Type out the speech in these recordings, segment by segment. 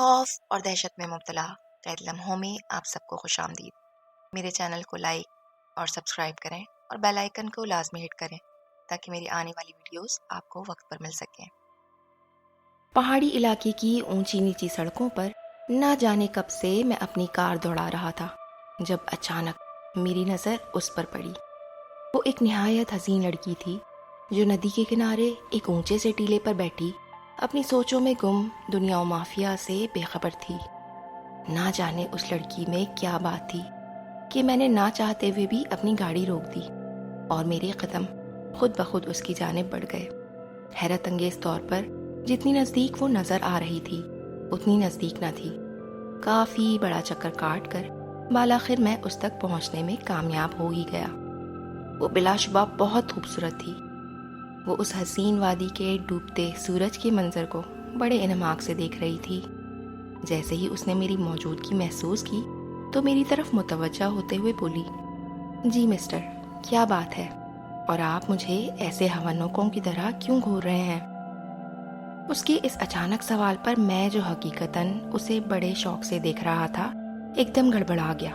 خوف اور دہشت میں مبتلا قید لمحوں میں آپ سب کو خوش آمدید۔ میرے چینل کو لائک اور سبسکرائب کریں اور بیل آئیکن کو لازمی ہٹ کریں تاکہ میری آنے والی ویڈیوز آپ کو وقت پر مل سکیں۔ پہاڑی علاقے کی اونچی نیچی سڑکوں پر نہ جانے کب سے میں اپنی کار دوڑا رہا تھا جب اچانک میری نظر اس پر پڑی۔ وہ ایک نہایت حسین لڑکی تھی جو ندی کے کنارے ایک اونچے سے ٹیلے پر بیٹھی اپنی سوچوں میں گم دنیا و مافیا سے بے خبر تھی۔ نہ جانے اس لڑکی میں کیا بات تھی کہ میں نے نہ چاہتے ہوئے بھی اپنی گاڑی روک دی اور میرے قدم خود بخود اس کی جانب بڑھ گئے۔ حیرت انگیز طور پر جتنی نزدیک وہ نظر آ رہی تھی اتنی نزدیک نہ تھی۔ کافی بڑا چکر کاٹ کر بالآخر میں اس تک پہنچنے میں کامیاب ہو ہی گیا۔ وہ بلا شبہ بہت خوبصورت تھی۔ وہ اس حسین وادی کے ڈوبتے سورج کے منظر کو بڑے انہماک سے دیکھ رہی تھی۔ جیسے ہی اس نے میری موجودگی محسوس کی تو میری طرف متوجہ ہوتے ہوئے بولی، جی مسٹر، کیا بات ہے اور آپ مجھے ایسے ہونوکوں کی طرح کیوں گھور رہے ہیں؟ اس کے اس اچانک سوال پر میں جو حقیقتاً اسے بڑے شوق سے دیکھ رہا تھا ایک دم گڑبڑا گیا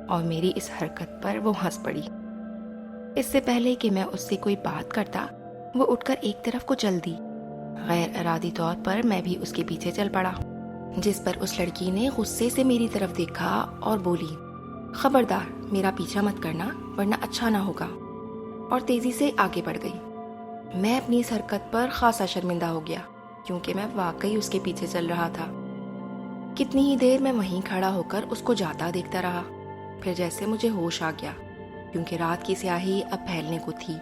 اور میری اس حرکت پر وہ ہنس پڑی۔ اس سے پہلے کہ میں اس سے کوئی بات کرتا وہ اٹھ کر ایک طرف کو چل دی۔ غیر ارادی طور پر میں بھی اس کے پیچھے چل پڑا، جس پر اس لڑکی نے غصے سے میری طرف دیکھا اور بولی، خبردار میرا پیچھا مت کرنا ورنہ اچھا نہ ہوگا، اور تیزی سے آگے بڑھ گئی۔ میں اپنی اس حرکت پر خاصا شرمندہ ہو گیا کیونکہ میں واقعی اس کے پیچھے چل رہا تھا۔ کتنی ہی دیر میں وہیں کھڑا ہو کر اس کو جاتا دیکھتا رہا، پھر جیسے مجھے ہوش آ گیا کیونکہ رات کی سیاہی اب پھیلنے کو تھی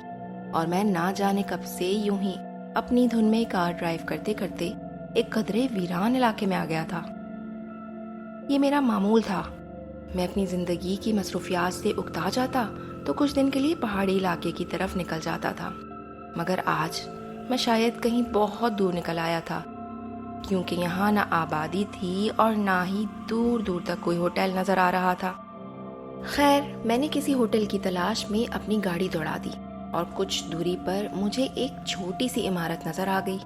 اور میں نہ جانے کب سے یوں ہی اپنی دھن میں کار ڈرائیو کرتے کرتے ایک قدرے ویران علاقے میں آ گیا تھا۔ یہ میرا معمول تھا۔ میں اپنی زندگی کی مصروفیات سے اکتا جاتا تو کچھ دن کے لیے پہاڑی علاقے کی طرف نکل جاتا تھا، مگر آج میں شاید کہیں بہت دور نکل آیا تھا کیونکہ یہاں نہ آبادی تھی اور نہ ہی دور دور تک کوئی ہوٹل نظر آ رہا تھا۔ خیر، میں نے کسی ہوٹل کی تلاش میں اپنی گاڑی دوڑا دی اور کچھ دوری پر مجھے ایک چھوٹی سی عمارت نظر آ گئی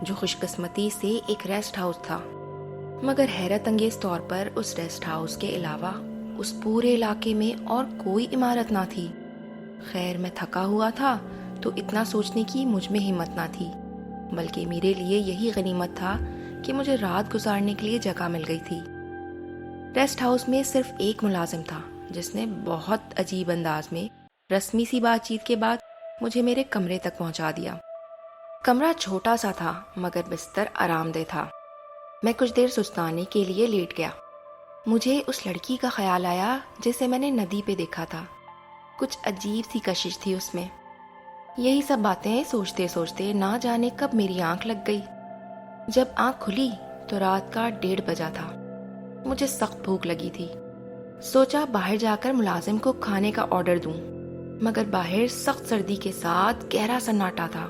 جو خوش قسمتی سے ایک ریسٹ ہاؤس تھا، مگر حیرت انگیز طور پر اس ریسٹ ہاؤس کے علاوہ اس پورے علاقے میں اور کوئی عمارت نہ تھی۔ خیر، میں تھکا ہوا تھا تو اتنا سوچنے کی مجھ میں ہمت نہ تھی، بلکہ میرے لیے یہی غنیمت تھا کہ مجھے رات گزارنے کے لیے جگہ مل گئی تھی۔ ریسٹ ہاؤس میں صرف ایک ملازم تھا جس نے بہت عجیب انداز میں رسمی سی بات چیت کے بعد مجھے میرے کمرے تک پہنچا دیا۔ کمرہ چھوٹا سا تھا مگر بستر آرام دہ تھا۔ میں کچھ دیر سستانے کے لیے لیٹ گیا۔ مجھے اس لڑکی کا خیال آیا جسے میں نے ندی پہ دیکھا تھا۔ کچھ عجیب سی کشش تھی اس میں۔ یہی سب باتیں سوچتے سوچتے نہ جانے کب میری آنکھ لگ گئی۔ جب آنکھ کھلی تو رات کا 1:30 بجا تھا۔ مجھے سخت بھوک لگی تھی۔ سوچا باہر جا کر ملازم کو کھانے کا آرڈر دوں، مگر باہر سخت سردی کے ساتھ گہرا سناٹا تھا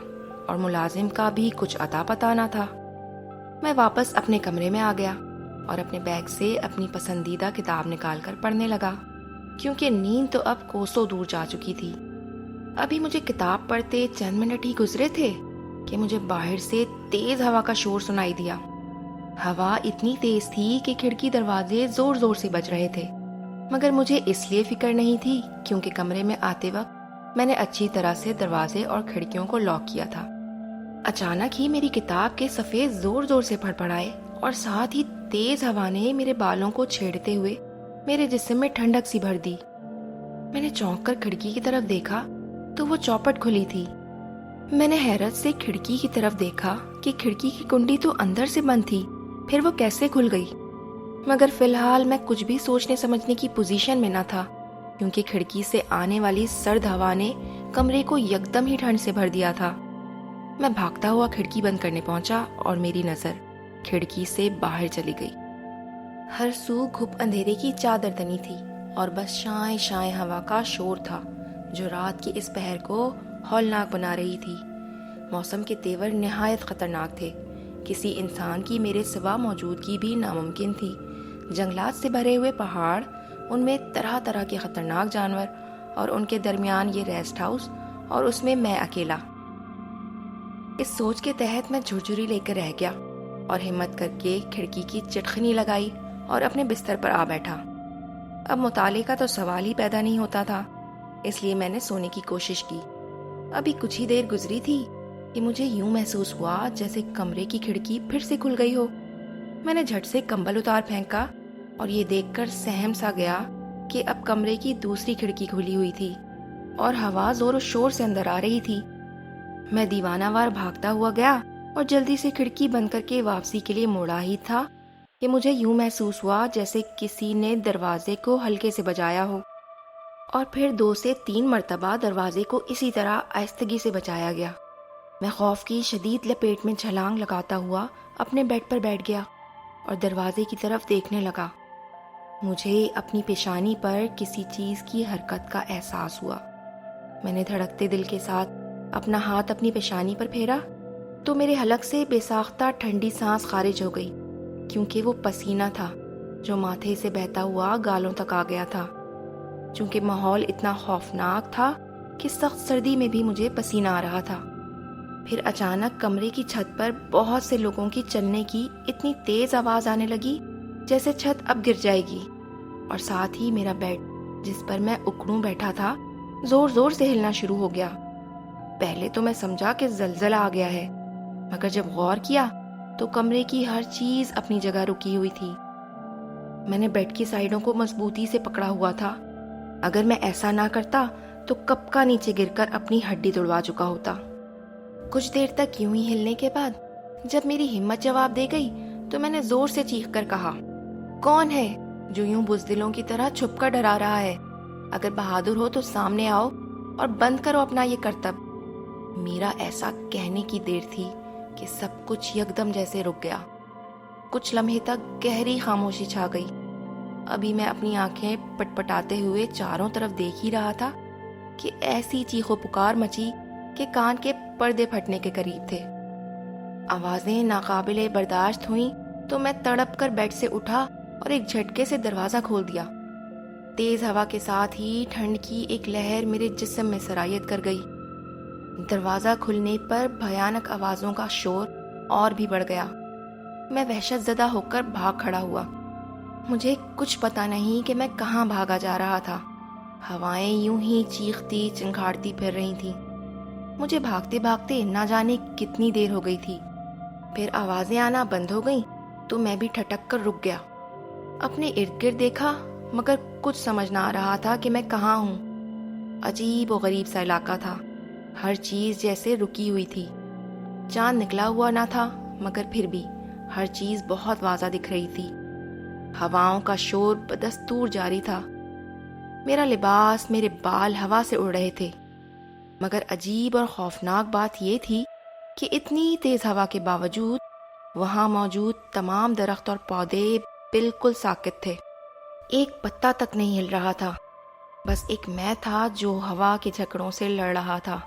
اور ملازم کا بھی کچھ اتا پتا نہ تھا۔ میں واپس اپنے کمرے میں آ گیا اور اپنے بیگ سے اپنی پسندیدہ کتاب نکال کر پڑھنے لگا کیونکہ نیند تو اب کوسوں دور جا چکی تھی۔ ابھی مجھے کتاب پڑھتے چند منٹ ہی گزرے تھے کہ مجھے باہر سے تیز ہوا کا شور سنائی دیا۔ ہوا اتنی تیز تھی کہ کھڑکی دروازے زور زور سے بج رہے تھے، مگر مجھے اس لیے فکر نہیں تھی کیونکہ کمرے میں آتے وقت میں نے اچھی طرح سے دروازے اور کھڑکیوں کو لاک کیا تھا۔ اچانک ہی میری کتاب کے صفحے زور زور سے پڑپڑائے اور ساتھ ہی تیز ہوا نے میرے بالوں کو چھیڑتے ہوئے میرے جسم میں ٹھنڈک سی بھر دی۔ میں نے چونک کر کھڑکی کی طرف دیکھا تو وہ چوپٹ کھلی تھی۔ میں نے حیرت سے کھڑکی کی طرف دیکھا کہ کھڑکی کی کنڈی تو اندر سے بند تھی، پھر وہ کیسے کھل گئی؟ مگر فی الحال میں کچھ بھی سوچنے سمجھنے کی پوزیشن میں نہ تھا کیونکہ کھڑکی سے آنے والی سرد ہوا نے کمرے کو یکدم ہی ٹھنڈ سے بھر دیا تھا۔ میں بھاگتا ہوا کھڑکی بند کرنے پہنچا اور میری نظر کھڑکی سے باہر چلی گئی۔ ہر سو گھپ اندھیرے کی چادر تنی تھی اور بس شائیں شائیں ہوا کا شور تھا جو رات کی اس پہر کو ہولناک بنا رہی تھی۔ موسم کے تیور نہایت خطرناک تھے۔ کسی انسان کی میرے سوا موجودگی بھی ناممکن تھی۔ جنگلات سے بھرے ہوئے پہاڑ، ان میں طرح طرح کے خطرناک جانور اور ان کے درمیان یہ ریسٹ ہاؤس اور اس میں اکیلا۔ اس سوچ کے تحت میں جھرجھری لے کر رہ گیا اور ہمت کر کے کھڑکی کی چٹخنی لگائی اور اپنے بستر پر آ بیٹھا۔ اب مطالعے کا تو سوال ہی پیدا نہیں ہوتا تھا، اس لیے میں نے سونے کی کوشش کی۔ ابھی کچھ ہی دیر گزری تھی کہ مجھے یوں محسوس ہوا جیسے کمرے کی کھڑکی پھر سے کھل گئی ہو۔ میں نے جھٹ سے کمبل اتار پھینکا اور یہ دیکھ کر سہم سا گیا کہ اب کمرے کی دوسری کھڑکی کھلی ہوئی تھی اور ہوا زور و شور سے اندر آ رہی تھی۔ میں دیوانہ وار بھاگتا ہوا گیا اور جلدی سے کھڑکی بند کر کے واپسی کے لیے موڑا ہی تھا کہ مجھے یوں محسوس ہوا جیسے کسی نے دروازے کو ہلکے سے بجایا ہو، اور پھر 2 سے 3 مرتبہ دروازے کو اسی طرح آہستگی سے بجایا گیا۔ میں خوف کی شدید لپیٹ میں چھلانگ لگاتا ہوا اپنے بیڈ پر بیٹھ گیا اور دروازے کی طرف دیکھنے لگا۔ مجھے اپنی پیشانی پر کسی چیز کی حرکت کا احساس ہوا۔ میں نے دھڑکتے دل کے ساتھ اپنا ہاتھ اپنی پیشانی پر پھیرا تو میرے حلق سے بے ساختہ ٹھنڈی سانس خارج ہو گئی، کیونکہ وہ پسینہ تھا جو ماتھے سے بہتا ہوا گالوں تک آ گیا تھا۔ چونکہ ماحول اتنا خوفناک تھا کہ سخت سردی میں بھی مجھے پسینہ آ رہا تھا۔ پھر اچانک کمرے کی چھت پر بہت سے لوگوں کی چلنے کی اتنی تیز آواز آنے لگی جیسے چھت اب گر جائے گی، اور ساتھ ہی میرا بیڈ جس پر میں اکڑوں بیٹھا تھا زور زور سے ہلنا شروع ہو گیا۔ پہلے تو میں سمجھا کہ زلزلہ آ گیا ہے، مگر جب غور کیا تو کمرے کی ہر چیز اپنی جگہ رکی ہوئی تھی۔ میں نے بیڈ کی سائیڈوں کو مضبوطی سے پکڑا ہوا تھا۔ اگر میں ایسا نہ کرتا تو کب کا نیچے گر کر اپنی ہڈی توڑوا چکا ہوتا۔ کچھ دیر تک یوں ہی ہلنے کے بعد جب میری ہمت جواب دے گئی تو میں نے زور سے چیخ کر کہا، کون ہے جو یوں بزدلوں کی طرح چھپ کر ڈرا رہا ہے؟ اگر بہادر ہو تو سامنے آؤ اور بند کرو اپنا یہ کرتب۔ میرا ایسا کہنے کی دیر تھی کہ سب کچھ یکدم جیسے رک گیا۔ کچھ لمحے تک گہری خاموشی چھا گئی۔ ابھی میں اپنی آنکھیں پٹپٹاتے ہوئے چاروں طرف دیکھ ہی رہا تھا کہ ایسی چیخ و پکار مچی کہ کان کے پردے پھٹنے کے قریب تھے۔ آوازیں ناقابل برداشت ہوئیں تو میں تڑپ کر بیڈ سے اٹھا اور ایک جھٹکے سے دروازہ کھول دیا۔ تیز ہوا کے ساتھ ہی ٹھنڈ کی ایک لہر میرے جسم میں سرایت کر گئی۔ دروازہ کھلنے پر بھیانک آوازوں کا شور اور بھی بڑھ گیا۔ میں وحشت زدہ ہو کر بھاگ کھڑا ہوا۔ مجھے کچھ پتا نہیں کہ میں کہاں بھاگا جا رہا تھا۔ ہوائیں یوں ہی چیختی چنگھاڑتی پھر رہی تھیں۔ مجھے بھاگتے بھاگتے نہ جانے کتنی دیر ہو گئی تھی۔ پھر آوازیں آنا بند ہو گئیں تو میں بھی ٹھٹک کر رک گیا۔ اپنے ارد گرد دیکھا مگر کچھ سمجھ نہ آ رہا تھا کہ میں کہاں ہوں۔ عجیب و غریب سا علاقہ تھا، ہر چیز جیسے رکی ہوئی تھی۔ چاند نکلا ہوا نہ تھا مگر پھر بھی ہر چیز بہت واضح دکھ رہی تھی۔ ہواؤں کا شور بدستور جاری تھا۔ میرا لباس، میرے بال ہوا سے اڑ رہے تھے، مگر عجیب اور خوفناک بات یہ تھی کہ اتنی تیز ہوا کے باوجود وہاں موجود تمام درخت اور پودے بالکل ساکت تھے۔ ایک پتا تک نہیں ہل رہا تھا، بس ایک میں تھا جو ہوا کے جھکڑوں سے لڑ رہا تھا۔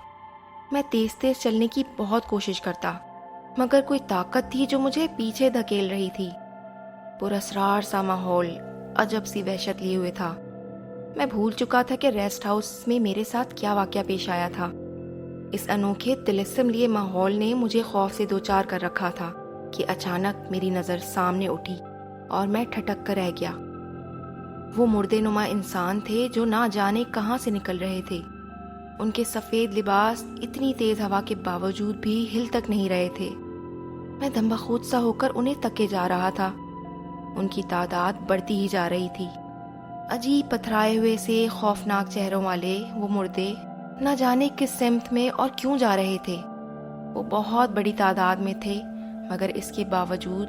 میں تیز تیز چلنے کی بہت کوشش کرتا، مگر کوئی طاقت تھی جو مجھے پیچھے دھکیل رہی تھی۔ پراسرار سا ماحول عجب سی وحشت لیے ہوئے تھا۔ میں بھول چکا تھا کہ ریسٹ ہاؤس میں میرے ساتھ کیا واقعہ پیش آیا تھا۔ اس انوکھے طلسم لیے ماحول نے مجھے خوف سے دوچار کر رکھا تھا کہ اچانک میری نظر سامنے اٹھی اور میں ٹھٹک کر رہ گیا۔ وہ مردے نما انسان تھے جو نہ جانے کہاں سے نکل رہے تھے۔ ان کے سفید لباس اتنی تیز ہوا کے باوجود بھی ہل تک نہیں رہے تھے۔ میں دم بخود سا ہو کر انہیں تکے جا رہا تھا۔ ان کی تعداد بڑھتی ہی جا رہی تھی۔ عجیب پتھرائے ہوئے سے خوفناک چہروں والے وہ مردے نہ جانے کس سمت میں اور کیوں جا رہے تھے۔ وہ بہت بڑی تعداد میں تھے، مگر اس کے باوجود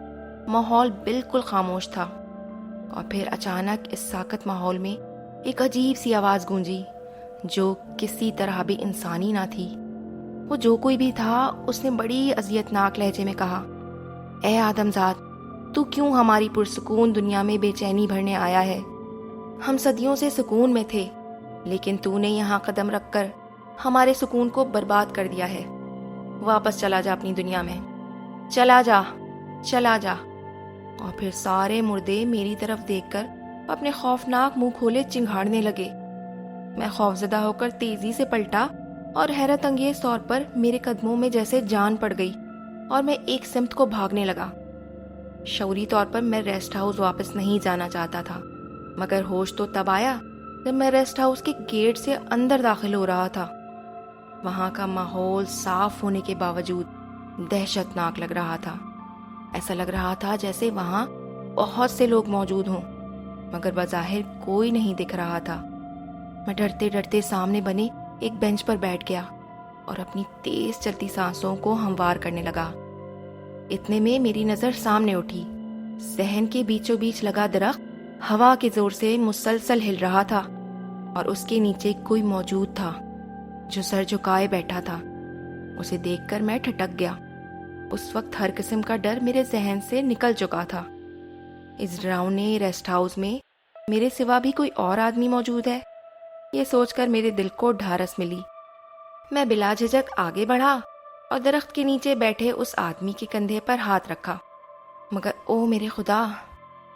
ماحول بالکل خاموش تھا۔ اور پھر اچانک اس ساکت ماحول میں ایک عجیب سی آواز گونجی جو کسی طرح بھی انسانی نہ تھی۔ وہ جو کوئی بھی تھا اس نے بڑی اذیت ناک لہجے میں کہا، اے آدم زاد، تو کیوں ہماری پرسکون دنیا میں بے چینی بھرنے آیا ہے؟ ہم صدیوں سے سکون میں تھے، لیکن تو نے یہاں قدم رکھ کر ہمارے سکون کو برباد کر دیا ہے۔ واپس چلا جا اپنی دنیا میں، چلا جا، چلا جا۔ اور پھر سارے مردے میری طرف دیکھ کر اپنے خوفناک منہ کھولے چنگھاڑنے لگے۔ میں خوفزدہ ہو کر تیزی سے پلٹا اور حیرت انگیز طور پر میرے قدموں میں جیسے جان پڑ گئی اور میں ایک سمت کو بھاگنے لگا۔ شعوری طور پر میں ریسٹ ہاؤس واپس نہیں جانا چاہتا تھا، مگر ہوش تو تب آیا جب میں ریسٹ ہاؤس کے گیٹ سے اندر داخل ہو رہا تھا۔ وہاں کا ماحول صاف ہونے کے باوجود دہشت ناک لگ رہا تھا۔ ایسا لگ رہا تھا جیسے وہاں بہت سے لوگ موجود ہوں، مگر بظاہر کوئی نہیں دکھ رہا تھا۔ میں ڈرتے ڈرتے سامنے بنے ایک بینچ پر بیٹھ گیا اور اپنی تیز چلتی سانسوں کو ہموار کرنے لگا۔ اتنے میں میری نظر سامنے اٹھی۔ صحن کے بیچوں بیچ لگا درخت ہوا کے زور سے مسلسل ہل رہا تھا، اور اس کے نیچے کوئی موجود تھا جو سر جھکائے بیٹھا تھا۔ اسے دیکھ کر میں ٹھٹک گیا۔ اس وقت ہر قسم کا ڈر میرے ذہن سے نکل چکا تھا۔ اس ڈراؤنے ریسٹ ہاؤس میں میرے سوا بھی کوئی اور آدمی موجود ہے، یہ سوچ کر میرے دل کو ڈھارس ملی۔ میں بلا جھجک آگے بڑھا اور درخت کے نیچے بیٹھے اس آدمی کے کندھے پر ہاتھ رکھا، مگر او میرے خدا،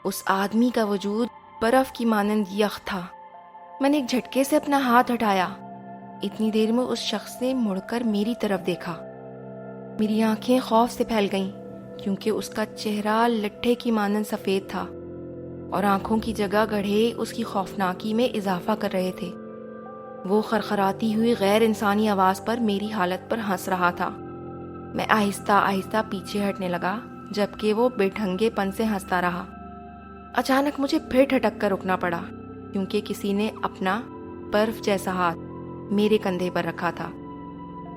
اس آدمی کا وجود برف کی مانند یخ تھا۔ میں نے ایک جھٹکے سے اپنا ہاتھ ہٹایا۔ اتنی دیر میں اس شخص نے مڑ کر میری طرف دیکھا۔ میری آنکھیں خوف سے پھیل گئیں، کیونکہ اس کا چہرہ لٹھے کی مانند سفید تھا، اور آنکھوں کی جگہ گڑھے اس کی خوفناکی میں اضافہ کر رہے تھے۔ وہ خرخراتی ہوئی غیر انسانی آواز پر میری حالت پر ہنس رہا تھا۔ میں آہستہ آہستہ پیچھے ہٹنے لگا، جبکہ وہ بے ڈھنگے پن سے ہنستا رہا۔ اچانک مجھے پھر ٹھٹک کر رکنا پڑا، کیونکہ کسی نے اپنا برف جیسا ہاتھ میرے کندھے پر رکھا تھا۔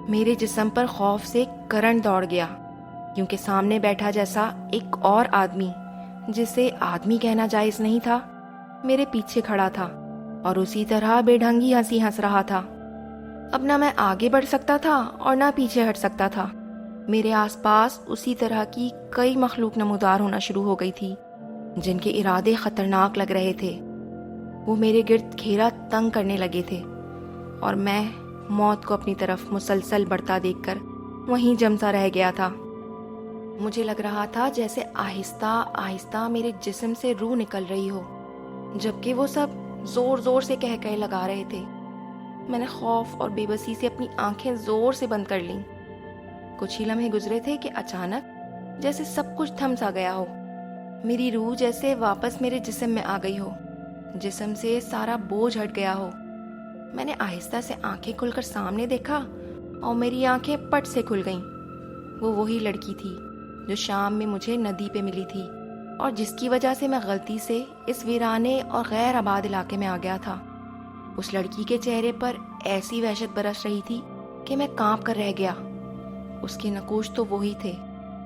میرے جسم پر خوف سے کرنٹ دوڑ گیا، کیونکہ سامنے بیٹھا جیسا ایک اور آدمی، جسے آدمی کہنا جائز نہیں تھا، میرے پیچھے کھڑا تھا اور اسی طرح بے ڈھنگی ہنسی ہنس رہا تھا۔ اب نہ میں آگے بڑھ سکتا تھا اور نہ پیچھے ہٹ سکتا تھا۔ میرے آس پاس اسی طرح کی کئی مخلوق نمودار ہونا شروع ہو گئی تھی، جن کے ارادے خطرناک لگ رہے تھے۔ وہ میرے گرد گھیرا تنگ کرنے لگے تھے، اور میں موت کو اپنی طرف مسلسل بڑھتا دیکھ کر وہیں جمتا رہ گیا تھا۔ مجھے لگ رہا تھا جیسے آہستہ آہستہ میرے جسم سے روح نکل رہی ہو، جبکہ وہ سب زور زور سے کہہ لگا رہے تھے۔ میں نے خوف اور بے بسی سے اپنی آنکھیں زور سے بند کر لیں۔ کچھ ہی لمحے گزرے تھے کہ اچانک جیسے سب کچھ تھم سا گیا ہو۔ میری روح جیسے واپس میرے جسم میں آ گئی ہو، جسم سے سارا بوجھ ہٹ گیا ہو۔ میں نے آہستہ سے آنکھیں کھل کر سامنے دیکھا، اور میری آنکھیں پٹ سے کھل گئیں۔ وہ وہی لڑکی تھی جو شام میں مجھے ندی پہ ملی تھی، اور جس کی وجہ سے میں غلطی سے اس ویرانے اور غیر آباد علاقے میں آ گیا تھا۔ اس لڑکی کے چہرے پر ایسی وحشت برس رہی تھی کہ میں کانپ کر رہ گیا۔ اس کے نقوش تو وہی تھے،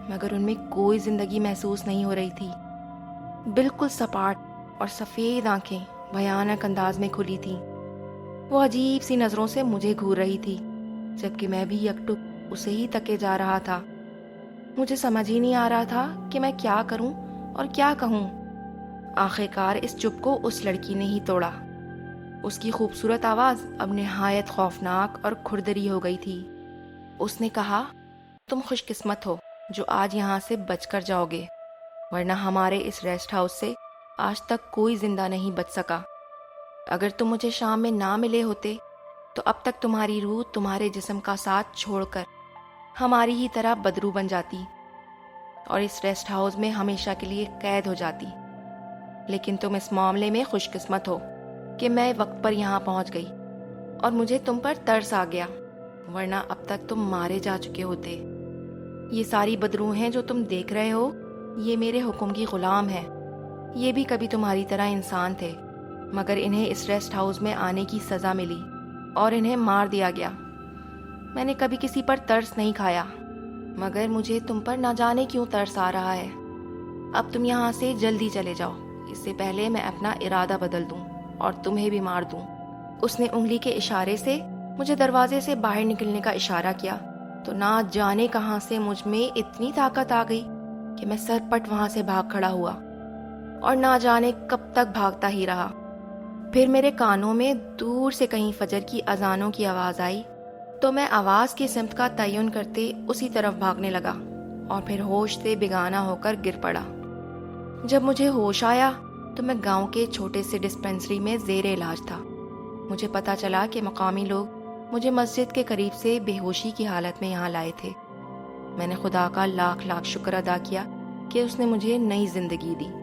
مگر ان میں کوئی زندگی محسوس نہیں ہو رہی تھی۔ بالکل سپاٹ اور سفید آنکھیں بھیانک انداز میں کھلی تھیں۔ وہ عجیب سی نظروں سے مجھے گھور رہی تھی، جبکہ میں بھی یکٹک اسے ہی تکے جا رہا تھا۔ مجھے سمجھ ہی نہیں آ رہا تھا کہ میں کیا کروں اور کیا کہوں۔ آخرکار اس چپ کو اس لڑکی نے ہی توڑا۔ اس کی خوبصورت آواز اب نہایت خوفناک اور کھردری ہو گئی تھی۔ اس نے کہا، تم خوش قسمت ہو جو آج یہاں سے بچ کر جاؤ گے، ورنہ ہمارے اس ریسٹ ہاؤس سے آج تک کوئی زندہ نہیں بچ سکا۔ اگر تم مجھے شام میں نہ ملے ہوتے تو اب تک تمہاری روح تمہارے جسم کا ساتھ چھوڑ کر ہماری ہی طرح بدرو بن جاتی، اور اس ریسٹ ہاؤس میں ہمیشہ کے لیے قید ہو جاتی۔ لیکن تم اس معاملے میں خوش قسمت ہو کہ میں وقت پر یہاں پہنچ گئی، اور مجھے تم پر ترس آ گیا، ورنہ اب تک تم مارے جا چکے ہوتے۔ یہ ساری بدروہیں جو تم دیکھ رہے ہو، یہ میرے حکم کی غلام ہے۔ یہ بھی کبھی تمہاری طرح انسان تھے، مگر انہیں اس ریسٹ ہاؤس میں آنے کی سزا ملی اور انہیں مار دیا گیا۔ میں نے کبھی کسی پر ترس نہیں کھایا، مگر مجھے تم پر نہ جانے کیوں ترس آ رہا ہے۔ اب تم یہاں سے جلدی چلے جاؤ، اس سے پہلے میں اپنا ارادہ بدل دوں اور تمہیں بھی مار دوں۔ اس نے انگلی کے اشارے سے مجھے دروازے سے باہر نکلنے کا اشارہ کیا، تو نہ جانے کہاں سے مجھ میں اتنی طاقت آ گئی کہ میں سر پٹ وہاں سے بھاگ کھڑا ہوا، اور نہ جانے کب تک بھاگتا ہی رہا۔ پھر میرے کانوں میں دور سے کہیں فجر کی اذانوں کی آواز آئی، تو میں آواز کی سمت کا تعین کرتے اسی طرف بھاگنے لگا، اور پھر ہوش سے بیگانہ ہو کر گر پڑا۔ جب مجھے ہوش آیا تو میں گاؤں کے چھوٹے سے ڈسپینسری میں زیر علاج تھا۔ مجھے پتا چلا کہ مقامی لوگ مجھے مسجد کے قریب سے بے ہوشی کی حالت میں یہاں لائے تھے۔ میں نے خدا کا لاکھ لاکھ شکر ادا کیا کہ اس نے مجھے نئی زندگی دی۔